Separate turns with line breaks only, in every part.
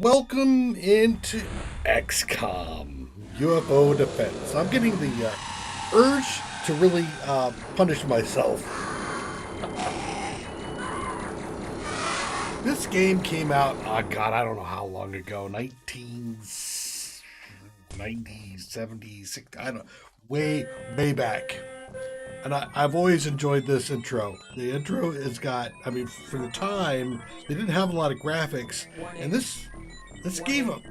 Welcome into XCOM Ufo Defense. I'm getting the urge to really punish myself. This game came out, oh God, I don't know how long ago, 1990, 70, 60, I don't know, way back. And I've always enjoyed this intro. The intro has got, I mean, for the time, they didn't have a lot of graphics, and this gave a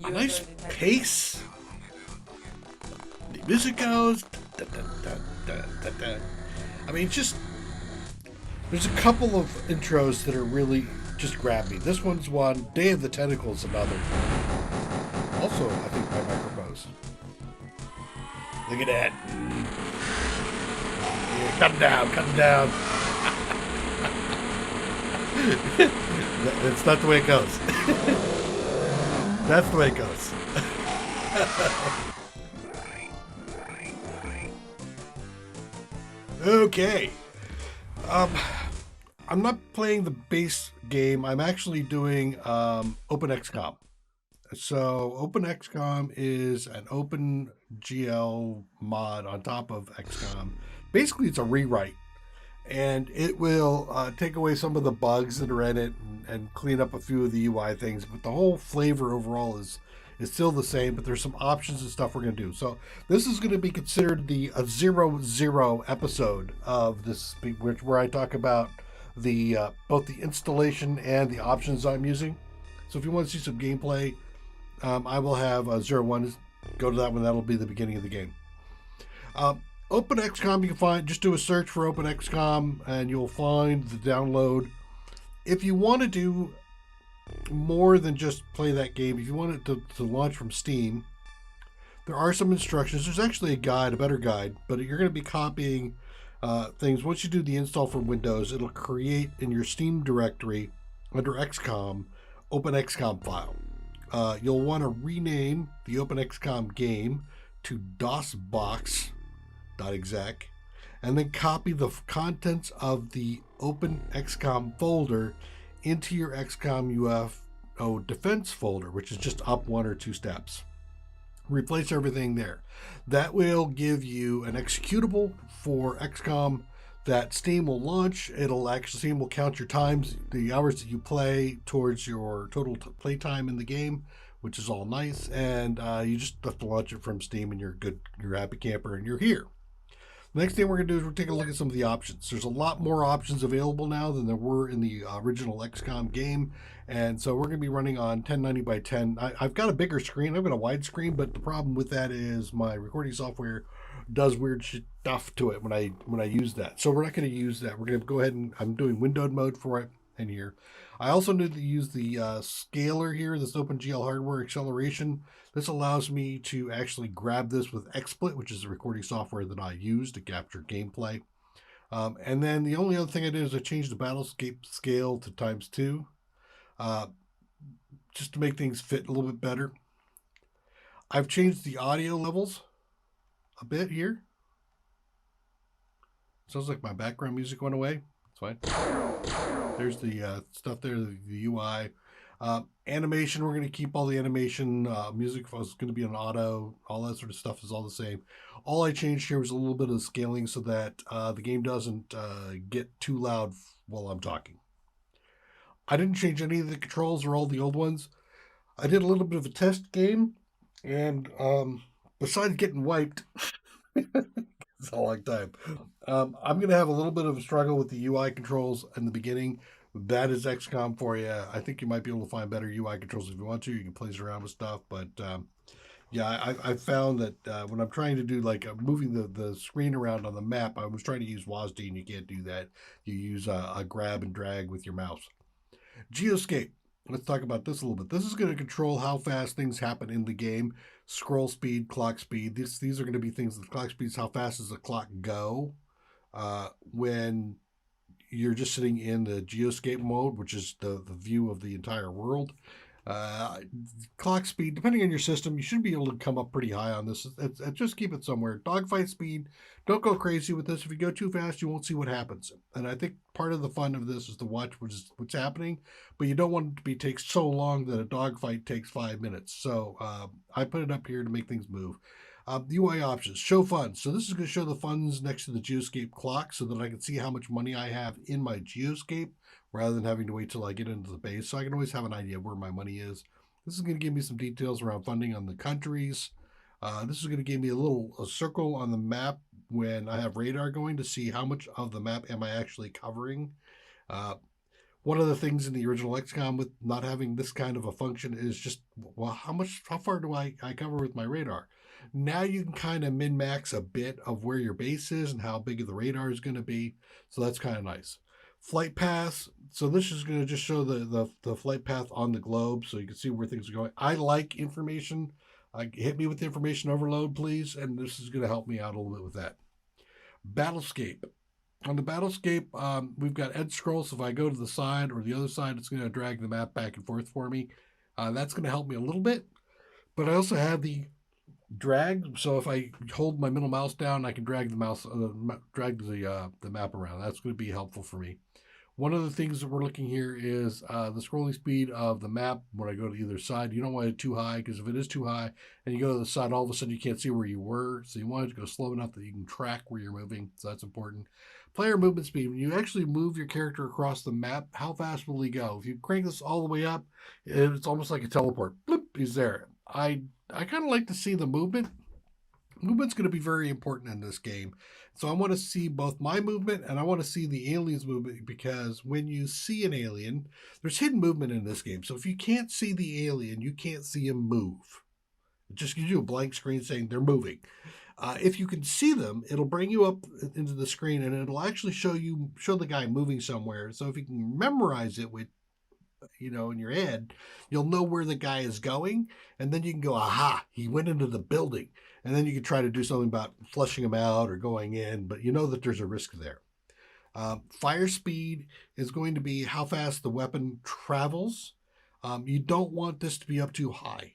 nice pace. The music goes. Da, da, da, da, da, da. I mean, just there's a couple of intros that are really just grab me. This one's one. Day of the Tentacles another. Also, I think by Micropose. Look at that. Yeah, cut him down. Cut him down. That's not the way it goes. That's the way it goes. Okay. Um, I'm not playing the base game. I'm actually doing OpenXcom. So OpenXcom is an OpenGL mod on top of XCOM. Basically, it's a rewrite, and it will take away some of the bugs that are in it and clean up a few of the UI things. But the whole flavor overall is still the same. But there's some options and stuff we're going to do. So this is going to be considered the 0-0 episode of this, where I talk about the both the installation and the options I'm using. So if you want to see some gameplay, I will have 0-1. Go to that one. That'll be the beginning of the game. OpenXcom, you can find, just do a search for OpenXcom and you'll find the download. If you want to do more than just play that game, if you want it to launch from Steam, there are some instructions. There's actually a guide, a better guide, but you're going to be copying things. Once you do the install for Windows, it'll create in your Steam directory under XCOM, OpenXcom file. You'll want to rename the OpenXcom game to DOSBox.exec, and then copy the contents of the OpenXcom folder into your XCOM Ufo Defense folder, which is just up one or two steps. Replace everything there. That will give you an executable for XCOM that Steam will launch. Steam will count your times, the hours that you play towards your total play time in the game, which is all nice. And you just have to launch it from Steam, and you're good. You're a happy camper, and you're here. The next thing we're going to do is we're taking a look at some of the options. There's a lot more options available now than there were in the original XCOM game. And so we're going to be running on 1090 by 10. I've got a bigger screen. I've got a wide screen, but the problem with that is my recording software does weird stuff to it when I use that. So we're not going to use that. We're going to go ahead and I'm doing windowed mode for it in here. I also need to use the scaler here, this OpenGL hardware acceleration. This allows me to actually grab this with XSplit, which is the recording software that I use to capture gameplay. And then the only other thing I did is I changed the Battlescape scale to ×2, just to make things fit a little bit better. I've changed the audio levels a bit here. Sounds like my background music went away. That's fine. There's the stuff there, the UI. Animation, we're going to keep all the animation. Music is going to be on auto. All that sort of stuff is all the same. All I changed here was a little bit of the scaling so that the game doesn't get too loud while I'm talking. I didn't change any of the controls or all the old ones. I did a little bit of a test game, and besides getting wiped, it's a long time. I'm going to have a little bit of a struggle with the UI controls in the beginning. That is XCOM for you. I think you might be able to find better UI controls if you want to. You can play around with stuff, but yeah, I found that when I'm trying to do like moving the screen around on the map, I was trying to use WASD, and you can't do that. You use a grab and drag with your mouse. Geoscape. Let's talk about this a little bit. This is going to control how fast things happen in the game. Scroll speed, clock speed. These are going to be things. The clock speed is how fast does the clock go when you're just sitting in the Geoscape mode, which is the view of the entire world. Uh, Clock speed, depending on your system, you should be able to come up pretty high on this. Just keep it somewhere. Dogfight speed, don't go crazy with this. If you go too fast, you won't see what happens. And I think part of the fun of this is to watch what's happening, but you don't want it to be take so long that a dogfight takes 5 minutes. So I put it up here to make things move. UI options, show funds. So this is going to show the funds next to the Geoscape clock so that I can see how much money I have in my Geoscape rather than having to wait till I get into the base. So I can always have an idea of where my money is. This is going to give me some details around funding on the countries. This is going to give me a circle on the map when I have radar going to see how much of the map am I actually covering. One of the things in the original XCOM with not having this kind of a function is just, well, how far do I cover with my radar? Now you can kind of min-max a bit of where your base is and how big of the radar is going to be. So that's kind of nice. Flight paths. So this is going to just show the flight path on the globe so you can see where things are going. I like information. Hit me with information overload, please. And this is going to help me out a little bit with that. Battlescape. On the Battlescape, we've got edge scrolls. So if I go to the side or the other side, it's going to drag the map back and forth for me. That's going to help me a little bit. But I also have the drag. So if I hold my middle mouse down, I can drag the map around. That's going to be helpful for me. One of the things that we're looking here is the scrolling speed of the map when I go to either side. You don't want it too high because if it is too high and you go to the side, all of a sudden you can't see where you were. So you want it to go slow enough that you can track where you're moving. So that's important. Player movement speed. When you actually move your character across the map, how fast will he go? If you crank this all the way up, it's almost like a teleport. Bloop, he's there. I kind of like to see the movement. Movement's going to be very important in this game. So I want to see both my movement and I want to see the alien's movement because when you see an alien, there's hidden movement in this game. So if you can't see the alien, you can't see him move. It just gives you a blank screen saying they're moving. If you can see them, it'll bring you up into the screen and it'll actually show the guy moving somewhere. So if you can memorize it with in your head, you'll know where the guy is going, and then you can go, aha, he went into the building, and then you can try to do something about flushing him out or going in, but you know that there's a risk there. Fire speed is going to be how fast the weapon travels. You don't want this to be up too high.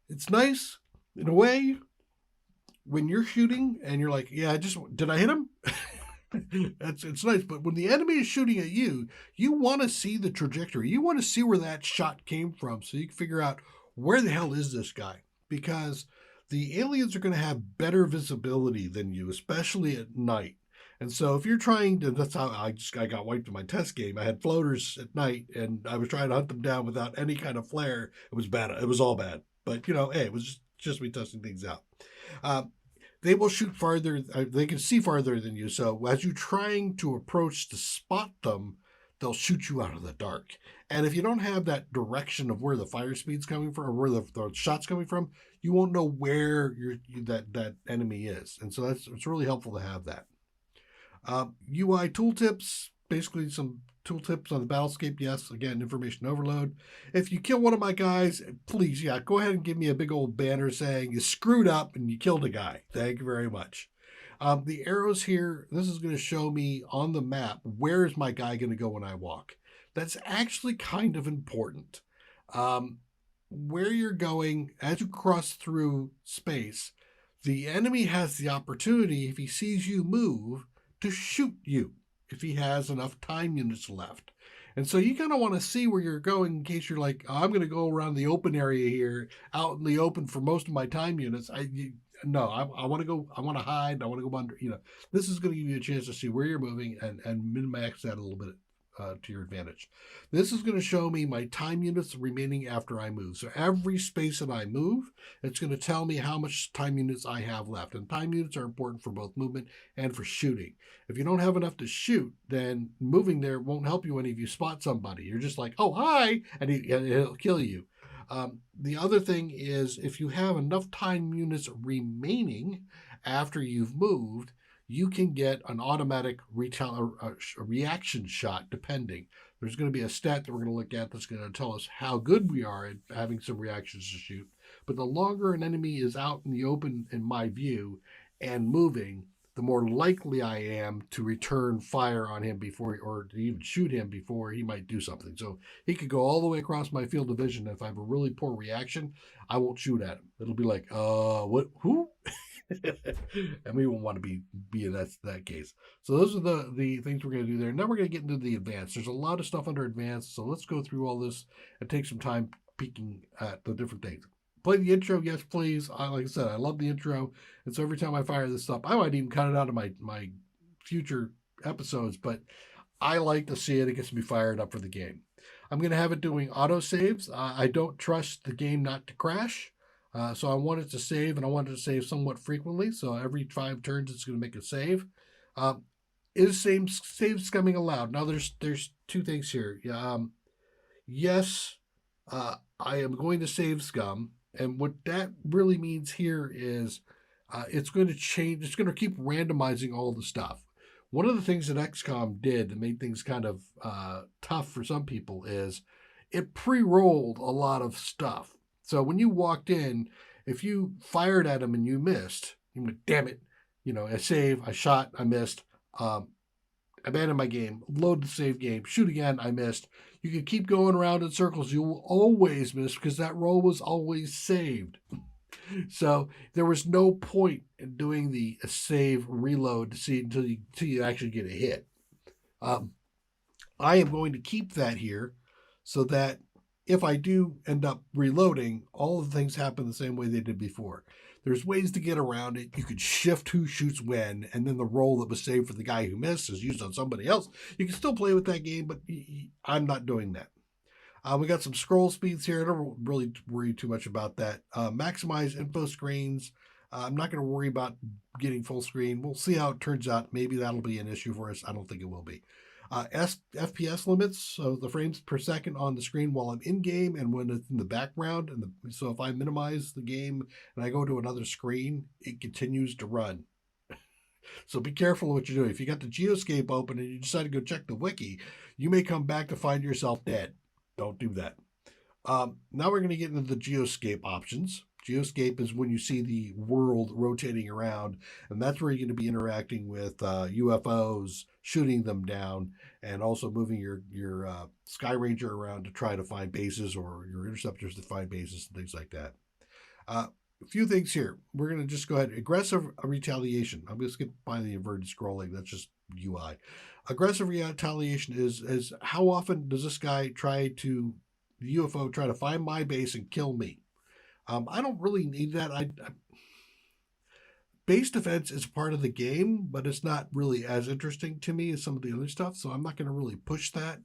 It's nice in a way when you're shooting and you're like, yeah, did I hit him? It's nice, but when the enemy is shooting at you, you want to see the trajectory. You want to see where that shot came from so you can figure out where the hell is this guy, because the aliens are going to have better visibility than you, especially at night. And so if you're trying to, that's how I got wiped in my test game. I had floaters at night and I was trying to hunt them down without any kind of flare. It was bad. It was all bad, but hey, it was just me testing things out. They will shoot farther. They can see farther than you. So as you're trying to approach to spot them, they'll shoot you out of the dark. And if you don't have that direction of where the fire speed's coming from or where the shot's coming from, you won't know where that enemy is. And so it's really helpful to have that. UI tooltips, basically some tooltips on the Battlescape. Yes, again, information overload. If you kill one of my guys, please, go ahead and give me a big old banner saying you screwed up and you killed a guy. Thank you very much. The arrows here, this is going to show me on the map, where is my guy going to go when I walk? That's actually kind of important. Where you're going, as you cross through space, the enemy has the opportunity, if he sees you move, to shoot you if he has enough time units left. And so you kind of want to see where you're going in case you're like, I'm going to go around the open area here, out in the open for most of my time units. I want to go, I want to hide, I want to go under, this is going to give you a chance to see where you're moving and min-max that a little bit to your advantage. This is going to show me my time units remaining after I move. So every space that I move, it's going to tell me how much time units I have left. And time units are important for both movement and for shooting. If you don't have enough to shoot, then moving there won't help you any if you spot somebody. You're just like, oh, hi, and he'll kill you. The other thing is if you have enough time units remaining after you've moved, you can get an automatic reaction shot, depending. There's going to be a stat that we're going to look at that's going to tell us how good we are at having some reactions to shoot. But the longer an enemy is out in the open, in my view, and moving, the more likely I am to return fire on him or to even shoot him before he might do something. So he could go all the way across my field of vision. If I have a really poor reaction, I won't shoot at him. It'll be like, what, who? And we won't want to be in that case. So those are the things we're going to do there. Now we're going to get into the advanced. There's a lot of stuff under advanced. So let's go through all this and take some time peeking at the different things. Play the intro, yes, please. Like I said, I love the intro, and so every time I fire this up, I might even cut it out of my future episodes, but I like to see it. It gets me fired up for the game. I'm going to have it doing auto saves. I don't trust the game not to crash, so I want it to save, and I want it to save somewhat frequently. So every 5 turns, it's going to make a save. Is save scumming allowed? Now, there's 2 things here. Yes, I am going to save scum. And what that really means here is it's going to change. It's going to keep randomizing all the stuff. One of the things that XCOM did that made things kind of tough for some people is it pre-rolled a lot of stuff. So when you walked in, if you fired at him and you missed, you went, damn it, I save, I shot, I missed, abandon my game, load the save game, shoot again, I missed. You can keep going around in circles. You will always miss because that roll was always saved. So there was no point in doing the save reload to see until you actually get a hit. I am going to keep that here so that if I do end up reloading, all of the things happen the same way they did before. There's ways to get around it. You could shift who shoots when, and then the roll that was saved for the guy who missed is used on somebody else. You can still play with that game, but I'm not doing that. We got some scroll speeds here. I don't really worry too much about that. Maximize info screens. I'm not going to worry about getting full screen. We'll see how it turns out. Maybe that'll be an issue for us. I don't think it will be. FPS limits, so the frames per second on the screen while I'm in game and when it's in the background. So if I minimize the game and I go to another screen, it continues to run. So be careful what you're doing. If you got the Geoscape open and you decide to go check the wiki, you may come back to find yourself dead. Don't do that. Now we're going to get into the Geoscape options. Geoscape is when you see the world rotating around, and that's where you're going to be interacting with UFOs, shooting them down, and also moving your Sky Ranger around to try to find bases, or your interceptors to find bases and things like that. A few things here. We're going to just go ahead. Aggressive retaliation. I'm going to skip by the inverted scrolling. That's just UI. Aggressive retaliation is how often does this guy the UFO try to find my base and kill me? I don't really need that. Base defense is part of the game, but it's not really as interesting to me as some of the other stuff, so I'm not going to really push that.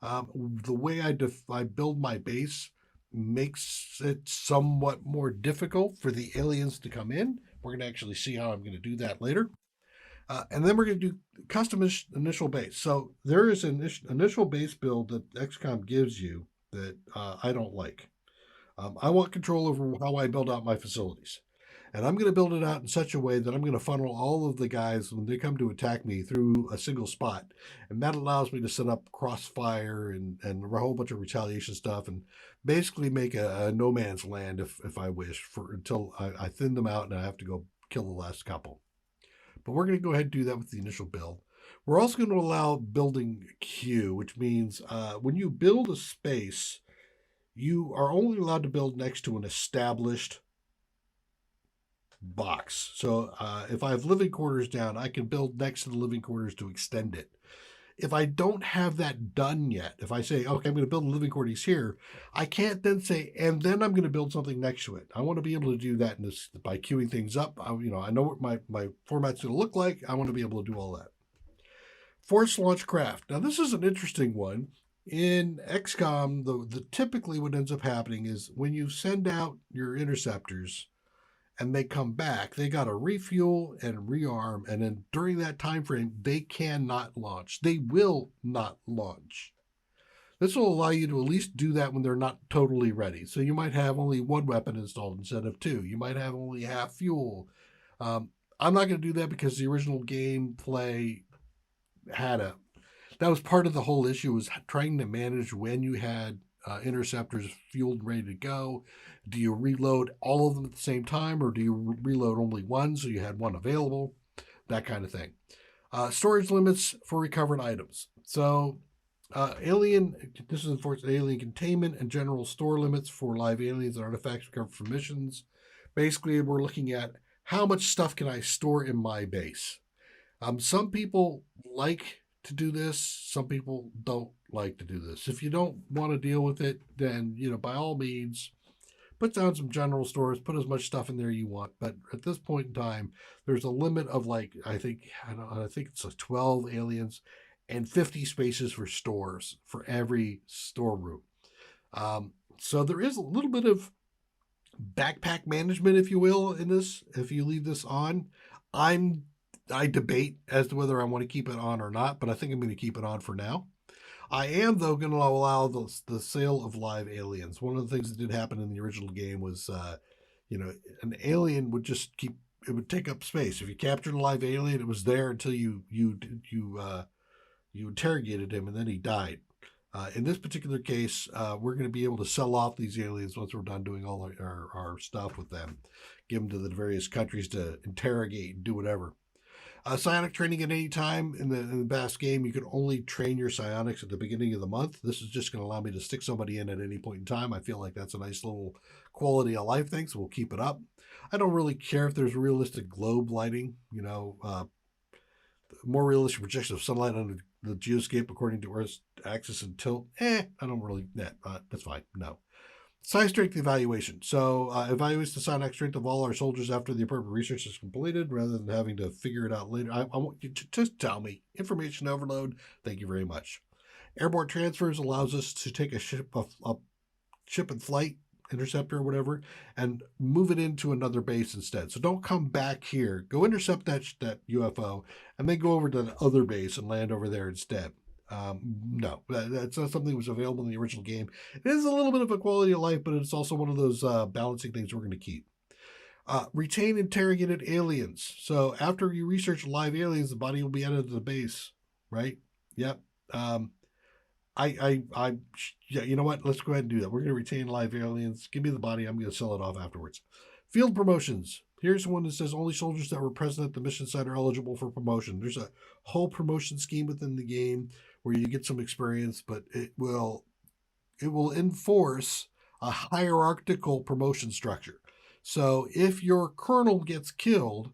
The way I build my base makes it somewhat more difficult for the aliens to come in. We're going to actually see how I'm going to do that later. And then we're going to do custom initial base. So there is an initial base build that XCOM gives you that I don't like. I want control over how I build out my facilities. And I'm going to build it out in such a way that I'm going to funnel all of the guys when they come to attack me through a single spot. And that allows me to set up crossfire and a whole bunch of retaliation stuff and basically make a no man's land if I wish until I thin them out and I have to go kill the last couple. But we're going to go ahead and do that with the initial build. We're also going to allow building queue, which means when you build a space, you are only allowed to build next to an established box. So if I have living quarters down, I can build next to the living quarters to extend it. If I don't have that done yet, if I say, okay, I'm going to build living quarters here, I can't then say, and then I'm going to build something next to it. I want to be able to do that by queuing things up. I know what my format's going to look like. I want to be able to do all that. Force launch craft. Now, this is an interesting one. In XCOM, the typically what ends up happening is when you send out your interceptors and they come back, they got to refuel and rearm, and then during that time frame, they cannot launch. They will not launch. This will allow you to at least do that when they're not totally ready. So you might have only 1 weapon installed instead of 2. You might have only half fuel. I'm not going to do that because the original gameplay that was part of the whole issue, was trying to manage when you had interceptors fueled and ready to go. Do you reload all of them at the same time, or do you reload only one so you had one available? that kind of thing. Storage limits for recovered items. So this is enforced alien containment and general store limits for live aliens and artifacts recovered from missions. Basically, we're looking at how much stuff can I store in my base. Some people like to do this. Some people don't like to do this. If you don't want to deal with it, then, by all means, put down some general stores, put as much stuff in there you want. But at this point in time, there's a limit of I think it's 12 aliens and 50 spaces for stores for every storeroom. So there is a little bit of backpack management, if you will, in this. If you leave this on, I debate as to whether I want to keep it on or not, but I think I'm going to keep it on for now. I am, though, going to allow the sale of live aliens. One of the things that did happen in the original game was, an alien would it would take up space. If you captured a live alien, it was there until you interrogated him, and then he died. In this particular case, we're going to be able to sell off these aliens once we're done doing all our stuff with them, give them to the various countries to interrogate and do whatever. Psionic training at any time in the BAS game, you can only train your psionics at the beginning of the month. This is just going to allow me to stick somebody in at any point in time. I feel like that's a nice little quality of life thing, so we'll keep it up. I don't really care if there's realistic globe lighting, more realistic projection of sunlight on the geoscape according to Earth's axis and tilt. I don't really, that's fine, no. Psi strength evaluation. So evaluates the psionic strength of all our soldiers after the appropriate research is completed, rather than having to figure it out later. I want you to just tell me. Information overload. Thank you very much. Airborne transfers allows us to take a ship in flight, interceptor or whatever, and move it into another base instead. So don't come back here. Go intercept that UFO, and then go over to the other base and land over there instead. No, that's not something that was available in the original game. It is a little bit of a quality of life, but it's also one of those balancing things we're going to keep. Retain interrogated aliens. So after you research live aliens, the body will be added to the base, right? Yep. You know what? Let's go ahead and do that. We're going to retain live aliens. Give me the body. I'm going to sell it off afterwards. Field promotions. Here's one that says only soldiers that were present at the mission site are eligible for promotion. There's a whole promotion scheme within the game where you get some experience, but it will enforce a hierarchical promotion structure. So if your colonel gets killed,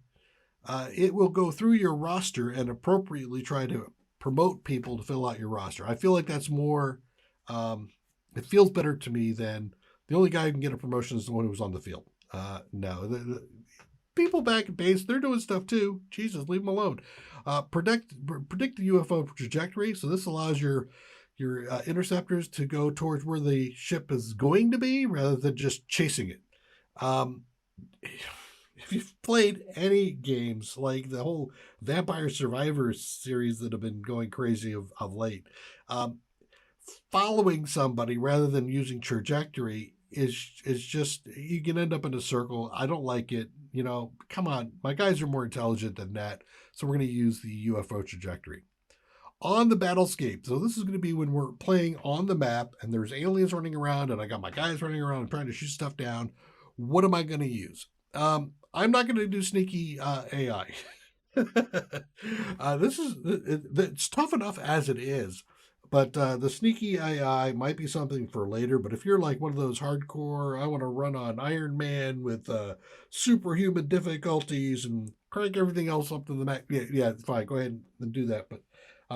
it will go through your roster and appropriately try to promote people to fill out your roster. I feel like that's more, it feels better to me than the only guy who can get a promotion is the one who was on the field. No, the people back at base, they're doing stuff too. Jesus, leave them alone. Predict the UFO trajectory. So this allows your interceptors to go towards where the ship is going to be rather than just chasing it. If you've played any games like the whole Vampire Survivors series that have been going crazy of late, following somebody rather than using trajectory is just, you can end up in a circle. I don't like it. Come on, my guys are more intelligent than that. So we're going to use the UFO trajectory. On the Battlescape. So this is going to be when we're playing on the map and there's aliens running around and I got my guys running around and trying to shoot stuff down. What am I going to use? I'm not going to do sneaky AI. It's tough enough as it is. But the sneaky AI might be something for later. But if you're like one of those hardcore, I want to run on Iron Man with superhuman difficulties and crank everything else up to the max, yeah, fine, go ahead and do that. But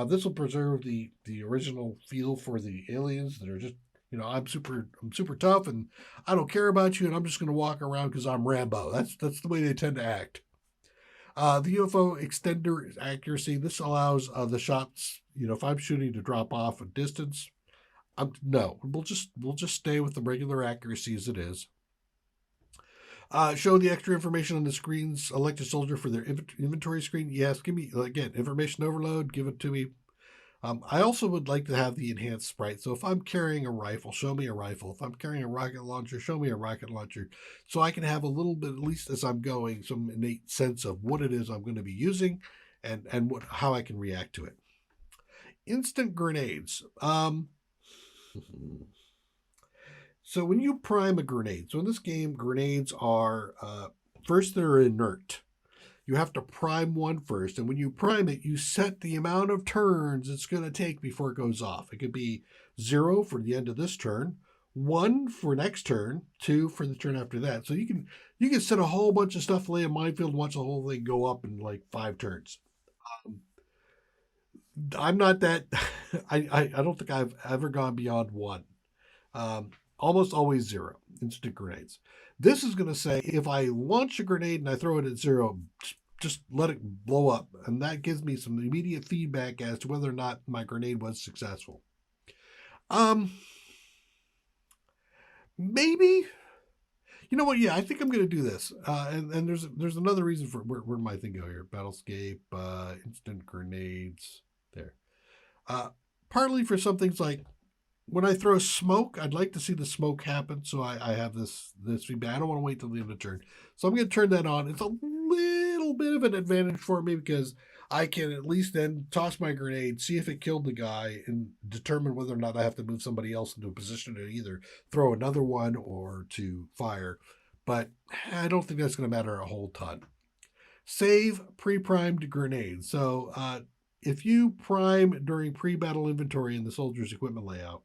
this will preserve the original feel for the aliens that are just, I'm super tough and I don't care about you and I'm just going to walk around because I'm Rambo. That's the way they tend to act. The UFO extender accuracy. This allows the shots. If I'm shooting to drop off a distance, we'll just stay with the regular accuracy as it is. Show the extra information on the screens. Elect a soldier for their inventory screen. Yes, give me again information overload. Give it to me. I also would like to have the enhanced sprite. So if I'm carrying a rifle, show me a rifle. If I'm carrying a rocket launcher, show me a rocket launcher. So I can have a little bit, at least as I'm going, some innate sense of what it is I'm going to be using and how I can react to it. Instant grenades. So when you prime a grenade, so in this game, grenades are, first they're inert. you have to prime one first. And when you prime it, you set the amount of turns it's going to take before it goes off. It could be 0 for the end of this turn, 1 for next turn, 2 for the turn after that. So you can set a whole bunch of stuff, lay a minefield, and watch the whole thing go up in like 5 turns. I'm not that. I don't think I've ever gone beyond 1. Almost always 0 instant grenades. This is going to say if I launch a grenade and I throw it at 0, just let it blow up, and that gives me some immediate feedback as to whether or not my grenade was successful. Maybe. You know what? Yeah, I think I'm going to do this. And there's another reason for where my thing go here. Battlescape, instant grenades. There. Partly for some things like when I throw smoke, I'd like to see the smoke happen. So I have this feedback. I don't want to wait till the end of the turn. So I'm going to turn that on. It's a little bit of an advantage for me because I can at least then toss my grenade, see if it killed the guy, and determine whether or not I have to move somebody else into a position to either throw another one or to fire. But I don't think that's going to matter a whole ton. Save pre-primed grenades. So if you prime during pre-battle inventory in the soldier's equipment layout,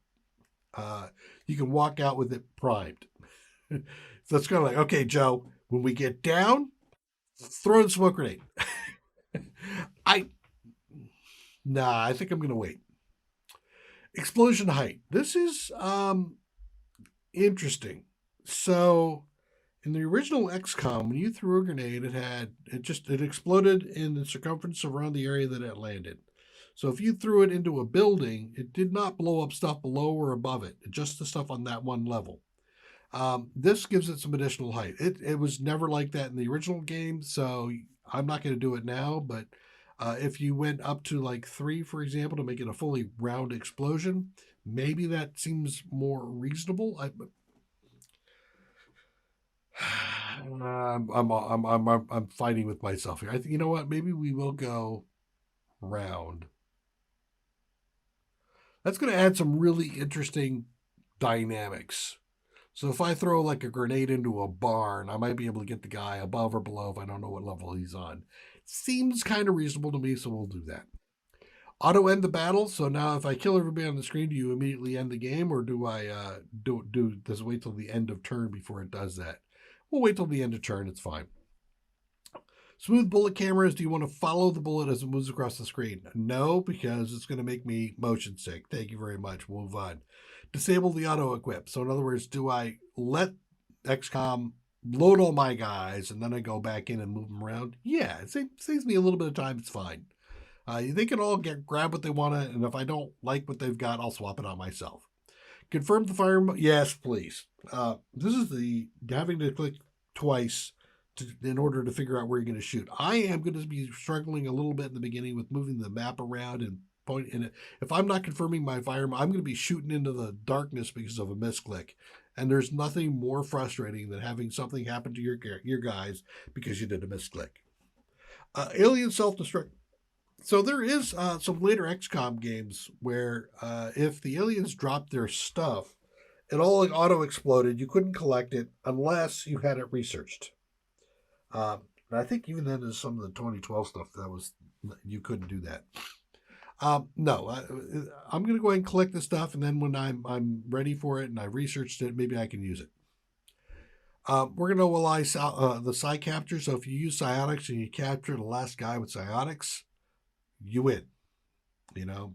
you can walk out with it primed. So it's kind of like, okay, Joe, when we get down, throw the smoke grenade. I think I'm going to wait. Explosion height. This is interesting. So in the original XCOM, when you threw a grenade, it exploded in the circumference around the area that it landed. So if you threw it into a building, it did not blow up stuff below or above it, just the stuff on that one level. This gives it some additional height. It was never like that in the original game, so I'm not going to do it now, but if you went up to like 3, for example, to make it a fully round explosion, maybe that seems more reasonable. I'm fighting with myself here. I think, you know what? Maybe we will go round. That's going to add some really interesting dynamics. So if I throw like a grenade into a barn, I might be able to get the guy above or below if I don't know what level he's on. Seems kind of reasonable to me, so we'll do that. Auto end the battle. So now if I kill everybody on the screen, do you immediately end the game, or do I does it wait till the end of turn before it does that? We'll wait till the end of turn. It's fine. Smooth bullet cameras. Do you want to follow the bullet as it moves across the screen? No, because it's going to make me motion sick. Thank you very much. We'll move on. Disable the auto equip. So in other words, do I let XCOM load all my guys and then I go back in and move them around? Yeah, it saves me a little bit of time. It's fine. They can all grab what they want to, and if I don't like what they've got, I'll swap it out myself. Confirm the fire mode. Yes, please. This is the having to click twice in order to figure out where you're going to shoot. I am going to be struggling a little bit in the beginning with moving the map around and point in it. If I'm not confirming my fire, I'm going to be shooting into the darkness because of a misclick. And there's nothing more frustrating than having something happen to your guys because you did a misclick. Alien self-destruct. So there is some later XCOM games where if the aliens dropped their stuff, it all auto exploded. You couldn't collect it unless you had it researched. And I think even then, in some of the 2012 stuff, you couldn't do that. No, I'm going to go ahead and collect the stuff, and then when I'm ready for it and I researched it, maybe I can use it. We're going to allow the psi capture. So if you use psionics and you capture the last guy with psionics, you win. You know,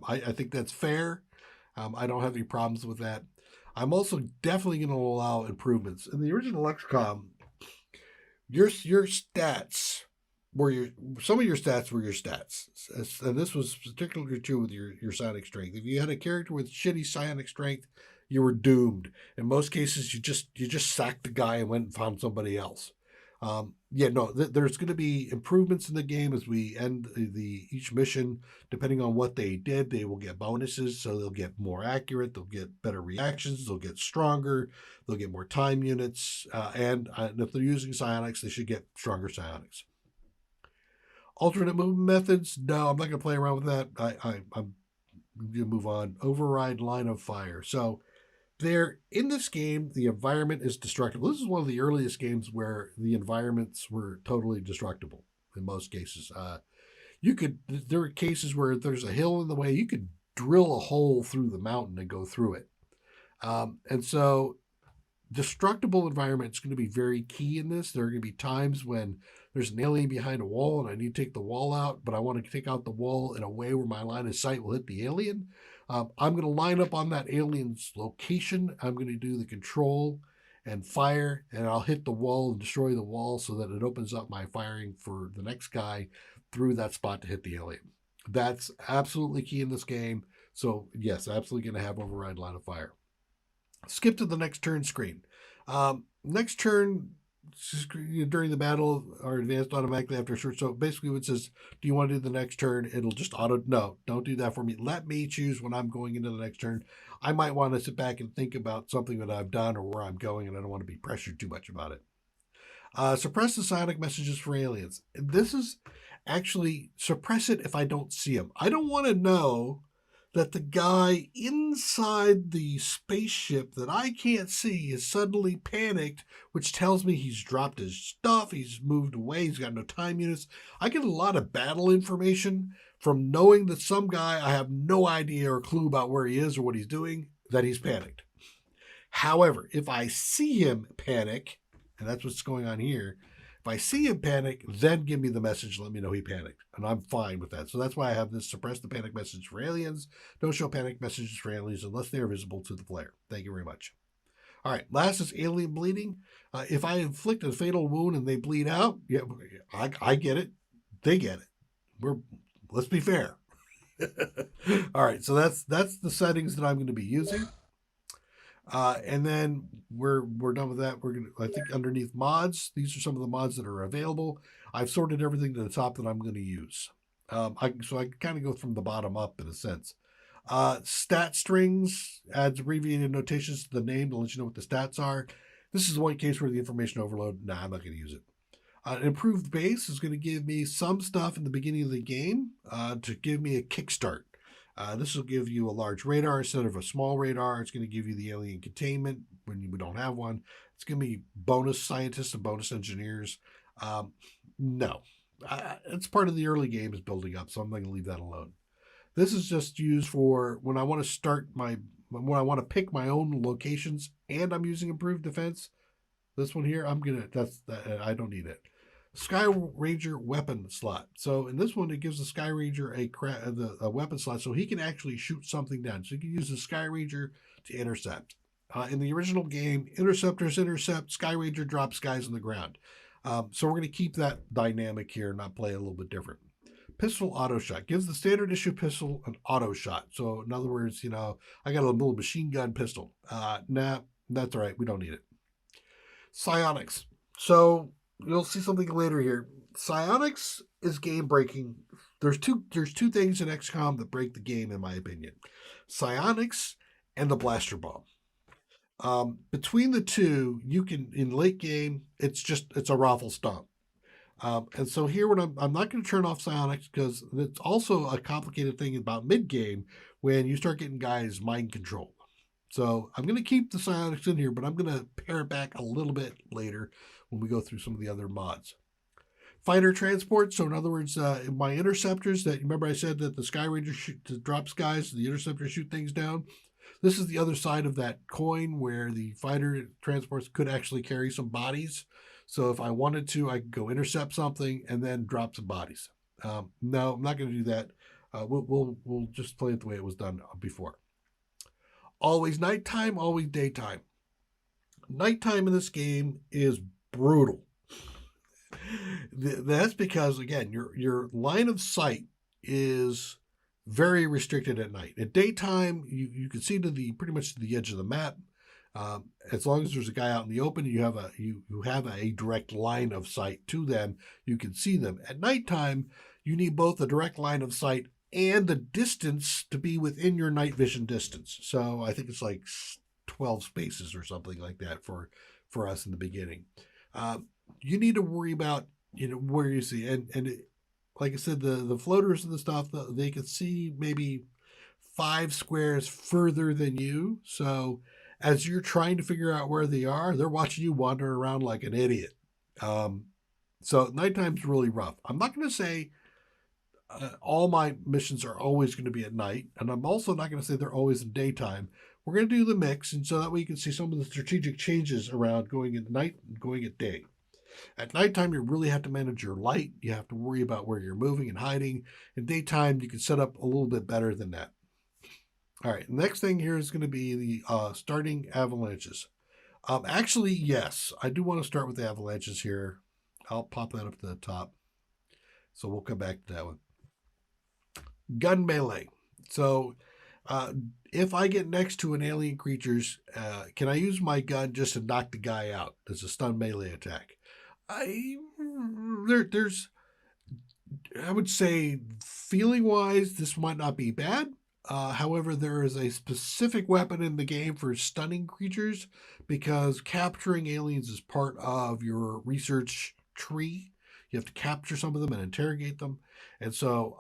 I think that's fair. I don't have any problems with that. I'm also definitely going to allow improvements. In the original XCOM, your stats were some of your stats were your stats, and this was particularly true with your psionic strength. If you had a character with shitty psionic strength, you were doomed. In most cases, you just sacked the guy and went and found somebody else. There's going to be improvements in the game as we end each mission. Depending on what they did, they will get bonuses, so they'll get more accurate, they'll get better reactions, they'll get stronger, they'll get more time units, and if they're using psionics, they should get stronger psionics. Alternate movement methods, no, I'm not going to play around with that. I'm going to move on. Override line of fire. So There, in this game, the environment is destructible. This is one of the earliest games where the environments were totally destructible in most cases. There are cases where there's a hill in the way, you could drill a hole through the mountain and go through it. And so destructible environment is going to be very key in this. There are going to be times when there's an alien behind a wall and I need to take the wall out, but I want to take out the wall in a way where my line of sight will hit the alien. I'm going to line up on that alien's location. I'm going to do the control and fire, and I'll hit the wall and destroy the wall so that it opens up my firing for the next guy through that spot to hit the alien. That's absolutely key in this game. So yes, absolutely going to have override line of fire. Skip to the next turn screen. Next turn during the battle are advanced automatically after a short. So basically what it says, do you want to do the next turn? It'll just no, don't do that for me. Let me choose when I'm going into the next turn. I might want to sit back and think about something that I've done or where I'm going, and I don't want to be pressured too much about it. Suppress the psionic messages for aliens. This is actually suppress it if I don't see them. I don't want to know that the guy inside the spaceship that I can't see is suddenly panicked, which tells me he's dropped his stuff, he's moved away, he's got no time units. I get a lot of battle information from knowing that some guy I have no idea or clue about where he is or what he's doing, that he's panicked. However, if I see him panic, and that's what's going on here, if I see him panic, then give me the message, let me know he panicked. And I'm fine with that. So that's why I have this suppress the panic message for aliens. Don't show panic messages for aliens unless they are visible to the player. Thank you very much. All right, last is alien bleeding. If I inflict a fatal wound and they bleed out, yeah, I get it. They get it. Let's be fair. All right, so that's the settings that I'm going to be using. And then we're done with that. I think underneath mods, these are some of the mods that are available. I've sorted everything to the top that I'm going to use. So I kind of go from the bottom up in a sense. Stat strings adds abbreviated notations to the name to let you know what the stats are. This is the one case where the information overload. Nah, I'm not going to use it. An improved base is going to give me some stuff in the beginning of the game to give me a kickstart. This will give you a large radar instead of a small radar. It's going to give you the alien containment when you don't have one. It's going to be bonus scientists and bonus engineers. No, it's part of the early game is building up, so I'm going to leave that alone. This is just used for when I want to when I want to pick my own locations and I'm using improved defense. This one here, I don't need it. Sky Ranger weapon slot. So in this one, it gives the Sky Ranger a weapon slot so he can actually shoot something down. So you can use the Sky Ranger to intercept. In the original game, interceptors intercept, Sky Ranger drops guys on the ground. So we're going to keep that dynamic here, not play a little bit different. Pistol auto shot gives the standard issue pistol an auto shot. So in other words, I got a little machine gun pistol. Nah, that's all right. We don't need it. Psionics. So you'll see something later here. Psionics is game breaking. There's two things in XCOM that break the game, in my opinion. Psionics and the blaster bomb. Between the two, you can in late game, it's a raffle stomp. And so here, when I'm not going to turn off psionics because it's also a complicated thing about mid game when you start getting guys mind controlled. So I'm going to keep the psionics in here, but I'm going to pare it back a little bit later when we go through some of the other mods. Fighter transport. So in other words, my interceptors that, remember I said that the Sky Ranger drops guys, the interceptors shoot things down. This is the other side of that coin where the fighter transports could actually carry some bodies. So if I wanted to, I could go intercept something and then drop some bodies. No, I'm not going to do that. We'll just play it the way it was done before. Always nighttime, always daytime. Nighttime in this game is brutal. That's because, again, your line of sight is very restricted at night. At daytime, you can see to pretty much to the edge of the map. As long as there's a guy out in the open, you have a direct line of sight to them. You can see them. At nighttime, you need both a direct line of sight and the distance to be within your night vision distance. So I think it's like 12 spaces or something like that for us in the beginning. You need to worry about where you see, and like I said, the floaters and the stuff, they can see maybe 5 squares further than you. So as you're trying to figure out where they are, they're watching you wander around like an idiot. So nighttime's really rough. I'm not going to say all my missions are always going to be at night, and I'm also not going to say they're always in daytime. We're going to do the mix, and so that way you can see some of the strategic changes around going at night and going at day. At nighttime, you really have to manage your light. You have to worry about where you're moving and hiding. In daytime, you can set up a little bit better than that. All right, next thing here is going to be the starting avalanches. Actually, yes, I do want to start with the avalanches here. I'll pop that up to the top. So we'll come back to that one. Gun melee. So if I get next to an alien creatures, can I use my gun just to knock the guy out as a stun melee attack? I would say feeling wise, this might not be bad. However, there is a specific weapon in the game for stunning creatures because capturing aliens is part of your research tree. You have to capture some of them and interrogate them, and so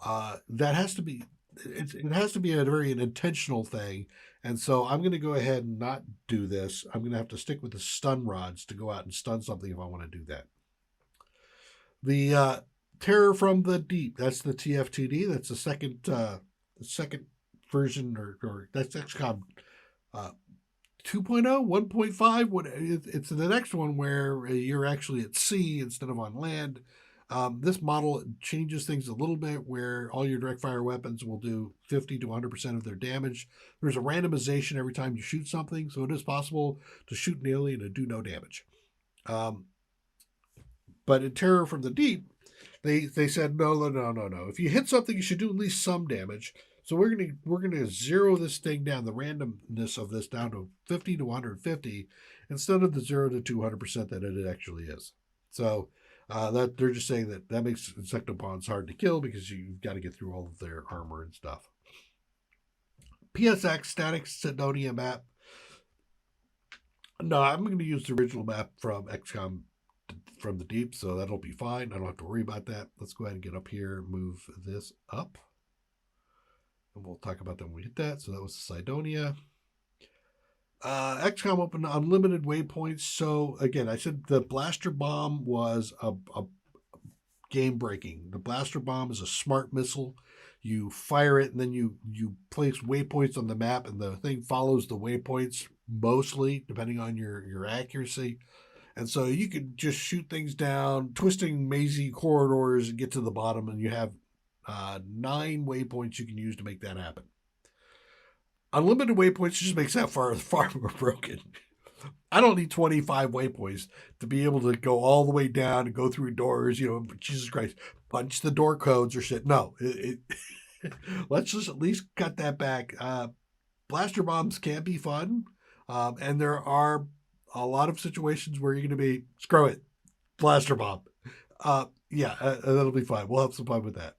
that has to be. It has to be a very intentional thing, and so I'm going to go ahead and not do this. I'm going to have to stick with the stun rods to go out and stun something if I want to do that. The Terror from the Deep. That's the TF2D. That's the second version, or that's XCOM 2.0, 1.5. It's the next one where you're actually at sea instead of on land. This model changes things a little bit where all your direct fire weapons will do 50 to 100% of their damage. There's a randomization every time you shoot something, so it is possible to shoot an alien and do no damage. But in Terror from the Deep, they said no. If you hit something, you should do at least some damage. So we're gonna zero this thing down, the randomness of this down to 50 to 150 instead of the 0 to 200% that it actually is. So that they're just saying that makes insectopons hard to kill because you've got to get through all of their armor and stuff. PSX static Sidonia map. No, I'm going to use the original map from XCOM from the Deep, so that'll be fine. I don't have to worry about that. Let's go ahead and get up here, move this up. And we'll talk about that when we hit that. So that was Sidonia. XCOM opened unlimited waypoints. So again, I said the blaster bomb was a game breaking. The blaster bomb is a smart missile. You fire it and then you place waypoints on the map, and the thing follows the waypoints mostly, depending on your accuracy. And so you can just shoot things down, twisting mazy corridors and get to the bottom, and you have 9 waypoints you can use to make that happen. Unlimited waypoints just makes that far more broken. I don't need 25 waypoints to be able to go all the way down and go through doors, Jesus Christ, punch the door codes or shit. No, let's just at least cut that back. Blaster bombs can be fun, and there are a lot of situations where you're going to be, screw it, blaster bomb. That'll be fine. We'll have some fun with that.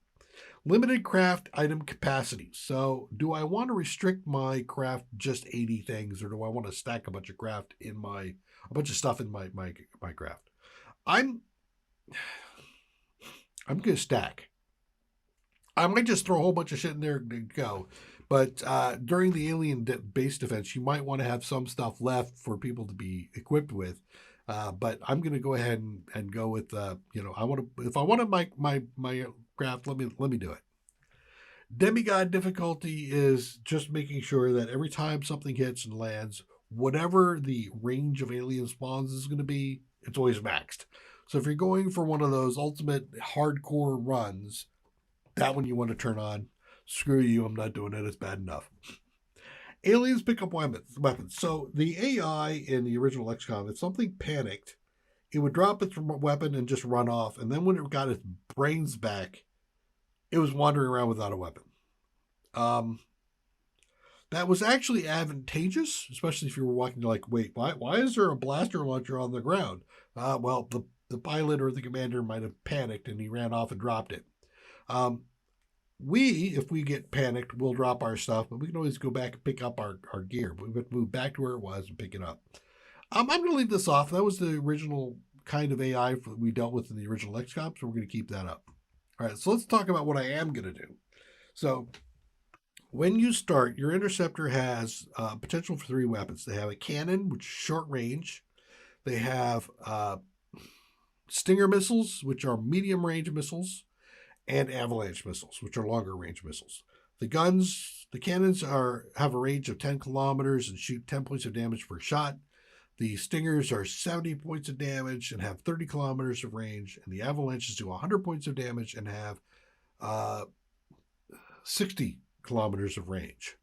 Limited craft item capacity. So do I want to restrict my craft just 80 things, or do I want to stack a bunch of stuff in my craft? I'm going to stack. I might just throw a whole bunch of shit in there and go. But during the alien base defense, you might want to have some stuff left for people to be equipped with. But I'm going to go ahead and go with, if I wanted my craft, let me do it. Demigod difficulty is just making sure that every time something hits and lands, whatever the range of alien spawns is going to be, it's always maxed. So if you're going for one of those ultimate hardcore runs, that one you want to turn on. Screw you, I'm not doing it. It's bad enough. Aliens pick up weapons. So the AI in the original XCOM, if something panicked, it would drop its weapon and just run off. And then when it got its brains back, it was wandering around without a weapon. That was actually advantageous, especially if you were walking like, wait, why is there a blaster launcher on the ground? Well, the pilot or the commander might have panicked and he ran off and dropped it. If we get panicked, we'll drop our stuff, but we can always go back and pick up our gear. But we have to move back to where it was and pick it up. I'm going to leave this off. That was the original kind of AI we dealt with in the original XCOM, so we're going to keep that up. All right, so let's talk about what I am going to do. So When you start, your interceptor has potential for 3 weapons. They have a cannon, which is short range. They have Stinger missiles, which are medium range missiles, and avalanche missiles, which are longer range missiles. The cannons have a range of 10 kilometers and shoot 10 points of damage per shot. The Stingers are 70 points of damage and have 30 kilometers of range, and the avalanches do 100 points of damage and have 60 kilometers of range.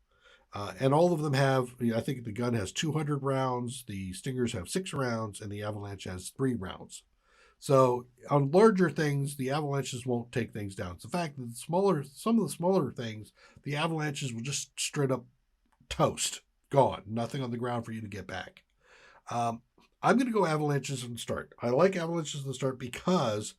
And all of them have, I think the gun has 200 rounds, the Stingers have 6 rounds, and the avalanche has 3 rounds. So on larger things, the avalanches won't take things down. It's the fact that some of the smaller things, the avalanches will just straight up toast, gone, nothing on the ground for you to get back. I'm going to go avalanches from the start. I like avalanches from the start because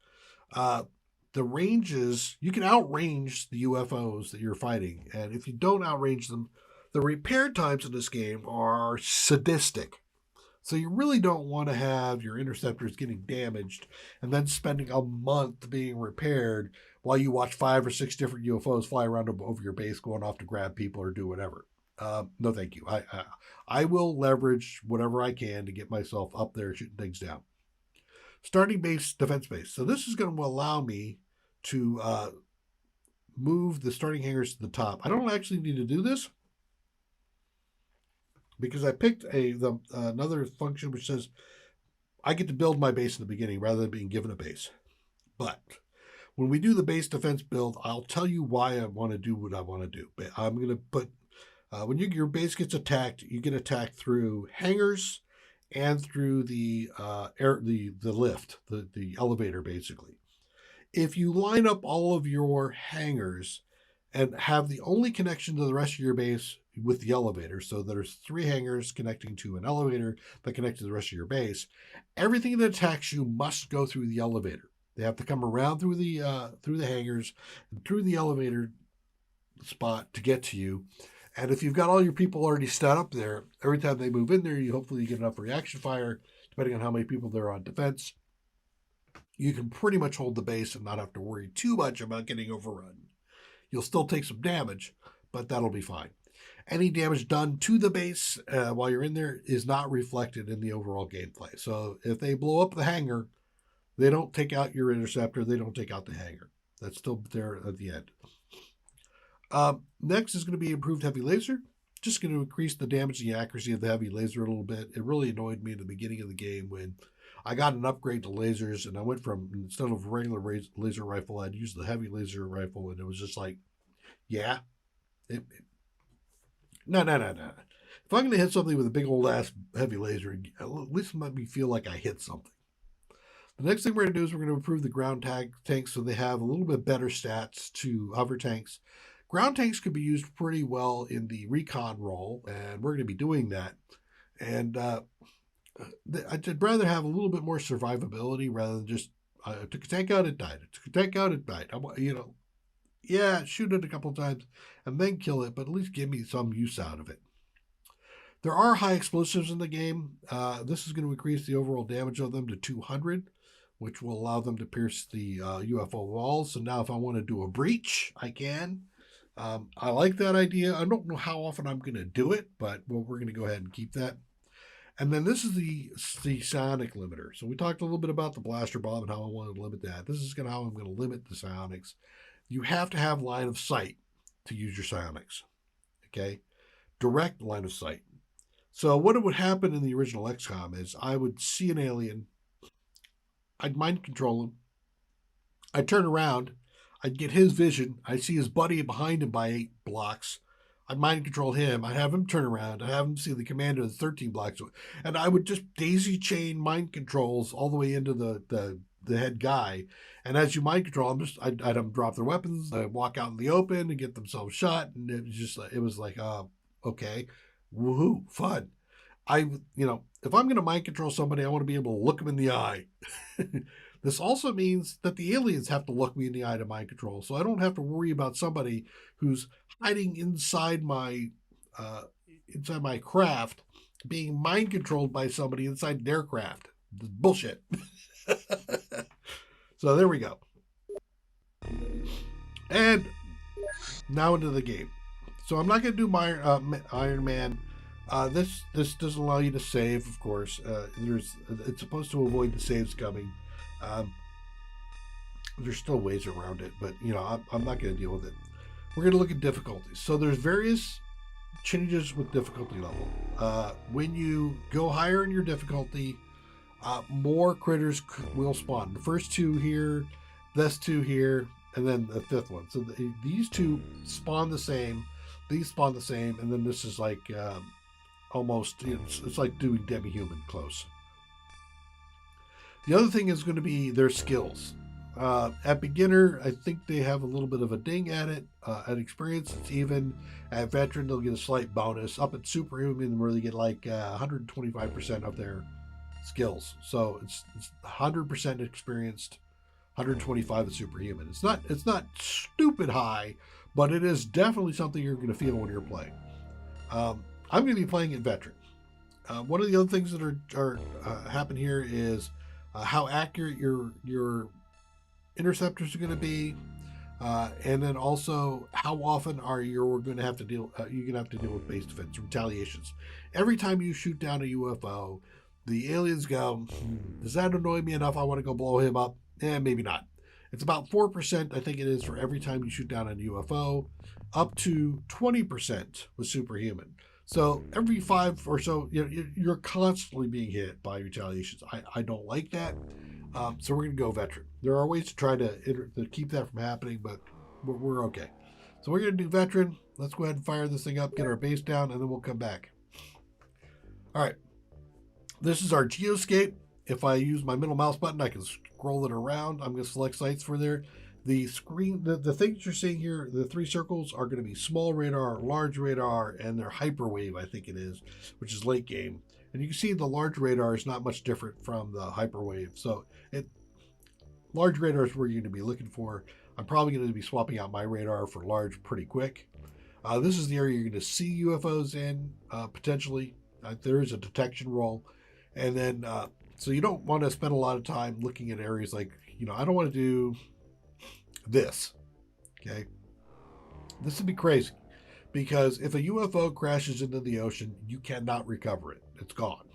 the ranges, you can outrange the UFOs that you're fighting. And if you don't outrange them, the repair times in this game are sadistic. So you really don't want to have your interceptors getting damaged and then spending a month being repaired while you watch 5 or 6 different UFOs fly around over your base going off to grab people or do whatever. No, thank you. I will leverage whatever I can to get myself up there shooting things down. Starting base, defense base. So this is going to allow me to move the starting hangars to the top. I don't actually need to do this because I picked another function which says I get to build my base in the beginning rather than being given a base. But when we do the base defense build, I'll tell you why I want to do what I want to do. I'm going to put when your base gets attacked, you get attacked through hangars and through the lift, the elevator, basically. If you line up all of your hangars and have the only connection to the rest of your base with the elevator, so there's 3 hangars connecting to an elevator that connect to the rest of your base, everything that attacks you must go through the elevator. They have to come around through the hangars and through the elevator spot to get to you. And if you've got all your people already set up there, every time they move in there, you hopefully get enough reaction fire, depending on how many people there are on defense. You can pretty much hold the base and not have to worry too much about getting overrun. You'll still take some damage, but that'll be fine. Any damage done to the base while you're in there is not reflected in the overall gameplay. So if they blow up the hangar, they don't take out your interceptor. They don't take out the hangar. That's still there at the end. Next is going to be improved heavy laser. Just going to increase the damage and the accuracy of the heavy laser a little bit. It really annoyed me in the beginning of the game when I got an upgrade to lasers and I went from, instead of a regular laser rifle, I'd use the heavy laser rifle, and it was just like, yeah. No. If I'm going to hit something with a big old ass heavy laser, at least let me feel like I hit something. The next thing we're going to do is we're going to improve the ground tanks so they have a little bit better stats to hover tanks. Ground tanks could be used pretty well in the recon role, and we're going to be doing that. And I'd rather have a little bit more survivability rather than just, I took a tank out, it died. I took a tank out, it died. Shoot it a couple of times and then kill it, but at least give me some use out of it. There are high explosives in the game. This is going to increase the overall damage of them to 200, which will allow them to pierce the UFO walls. So now if I want to do a breach, I can. I like that idea. I don't know how often I'm going to do it, but we're going to go ahead and keep that. And then this is the psionic limiter. So we talked a little bit about the blaster bomb and how I wanted to limit that. This is how I'm going to limit the psionics. You have to have line of sight to use your psionics. Okay? Direct line of sight. So what would happen in the original XCOM is I would see an alien, I'd mind control him, I'd turn around, I'd get his vision, I'd see his buddy behind him by 8 blocks, I'd mind control him, I'd have him turn around, I'd have him see the commander of the 13 blocks, and I would just daisy chain mind controls all the way into the head guy. And as you mind control them, I'd have them drop their weapons, I'd walk out in the open and get themselves shot, and it was like, okay. Woohoo, fun. If I'm going to mind control somebody, I want to be able to look them in the eye. This also means that the aliens have to look me in the eye to mind control, so I don't have to worry about somebody who's hiding inside my craft being mind controlled by somebody inside their craft. Bullshit. So there we go. And now into the game. So I'm not going to do my Iron Man. This doesn't allow you to save, of course. It's supposed to avoid the saves coming. There's still ways around it, but I'm not going to deal with it. We're going to look at difficulties. So there's various changes with difficulty level. When you go higher in your difficulty, more critters will spawn. The first two here, this two here, and then the fifth one. So these two spawn the same. These spawn the same, and then this is like almost, it's like doing demi-human close. The other thing is going to be their skills. At beginner, I think they have a little bit of a ding at it. At experience, it's even. At veteran, they'll get a slight bonus. Up at superhuman, where they get like 125% of their skills. So it's 100% experienced, 125 at superhuman. It's not stupid high, but it is definitely something you're going to feel when you're playing. I'm going to be playing at veteran. One of the other things that are happen here is how accurate your interceptors are going to be, and then also how often you're going to have to deal with base defense retaliations. Every time you shoot down a UFO, the aliens go, does that annoy me enough? I want to go blow him up. Maybe not. It's about 4%, I think it is, for every time you shoot down a UFO, up to 20% with superhuman. So every 5 or so, you're constantly being hit by retaliations. I don't like that. So we're going to go veteran. There are ways to try to keep that from happening, but we're okay. So we're going to do veteran. Let's go ahead and fire this thing up, get our base down, and then we'll come back. All right. This is our Geoscape. If I use my middle mouse button, I can scroll it around. I'm going to select sites for there. The screen, the things you're seeing here, the 3 circles are going to be small radar, large radar, and their hyperwave, I think it is, which is late game. And you can see the large radar is not much different from the hyperwave. So large radar is where you're going to be looking for. I'm probably going to be swapping out my radar for large pretty quick. This is the area you're going to see UFOs in, potentially. There is a detection roll. And then, so you don't want to spend a lot of time looking at areas like, I don't want to do this. Okay. This would be crazy because if a UFO crashes into the ocean, you cannot recover it. It's gone.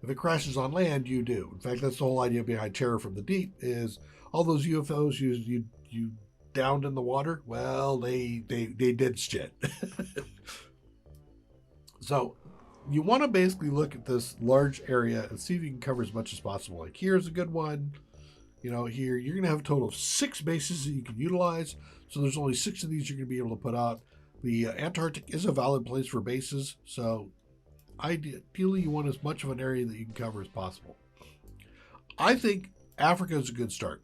If it crashes on land, you do. In fact, that's the whole idea behind Terror from the Deep is all those UFOs you downed in the water. Well, they did shit. So you want to basically look at this large area and see if you can cover as much as possible. Like here's a good one. Here you're going to have a total of 6 bases that you can utilize. So there's only 6 of these you're going to be able to put out. The Antarctic is a valid place for bases. So ideally you want as much of an area that you can cover as possible. I think Africa is a good start.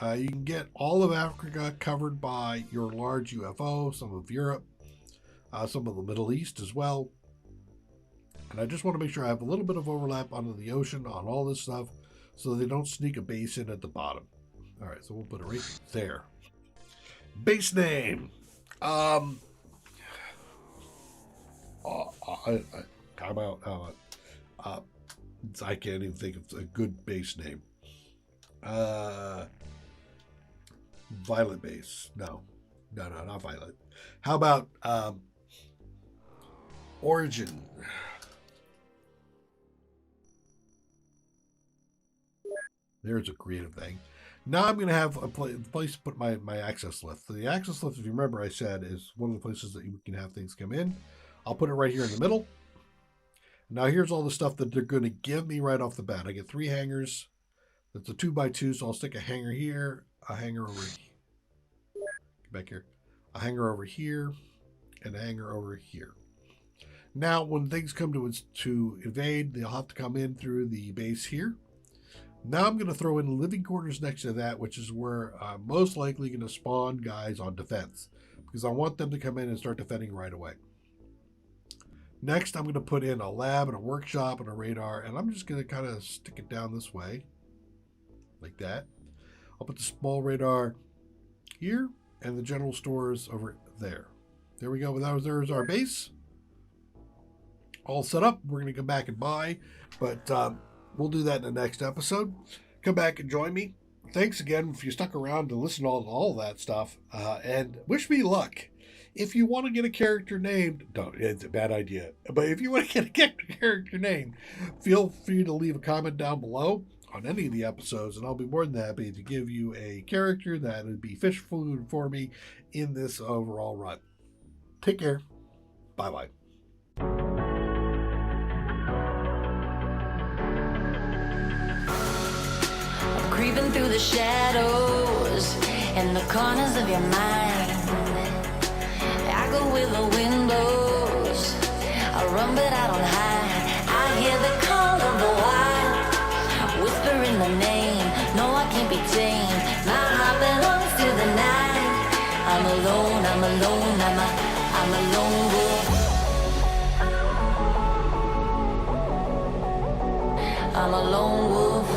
You can get all of Africa covered by your large UFO, some of Europe, some of the Middle East as well. And I just want to make sure I have a little bit of overlap onto the ocean on all this stuff so they don't sneak a base in at the bottom. All right, so we'll put it right there. Base name. Time out. I can't even think of a good base name. Violet base. No, not Violet. How about Origin? There's a creative thing. Now I'm going to have a place to put my access lift. The access lift, if you remember, I said is one of the places that you can have things come in. I'll put it right here in the middle. Now here's all the stuff that they're going to give me right off the bat. I get 3 hangers. That's a 2x2, so I'll stick a hanger here, a hanger over here. Get back here. A hanger over here, and a hanger over here. Now, when things come to invade, they'll have to come in through the base here. Now I'm going to throw in living quarters next to that, which is where I'm most likely going to spawn guys on defense, because I want them to come in and start defending right away. Next, I'm going to put in a lab and a workshop and a radar, and I'm just going to kind of stick it down this way, like that. I'll put the small radar here and the general stores over there. There we go. There's our base. All set up. We're going to come back and buy, but we'll do that in the next episode. Come back and join me. Thanks again if you stuck around to listen to all that stuff, and wish me luck. If you want to get a character named, don't, it's a bad idea. But if you want to get a character named, feel free to leave a comment down below on any of the episodes, and I'll be more than happy to give you a character that would be fish food for me in this overall run. Take care. Bye-bye.
Creeping through the shadows in the corners of your mind. I go where the wind blows. I run but I don't hide. I hear the call of the wild, whispering the name. No, I can't be tamed. My heart belongs to the night. I'm alone, I'm alone, I'm a lone wolf. I'm a lone wolf.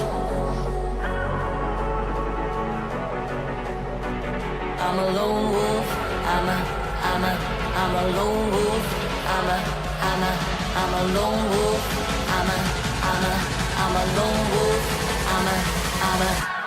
I'm a lone wolf. I'm a lone wolf. I'm a lone wolf. I'm a lone wolf. I'm a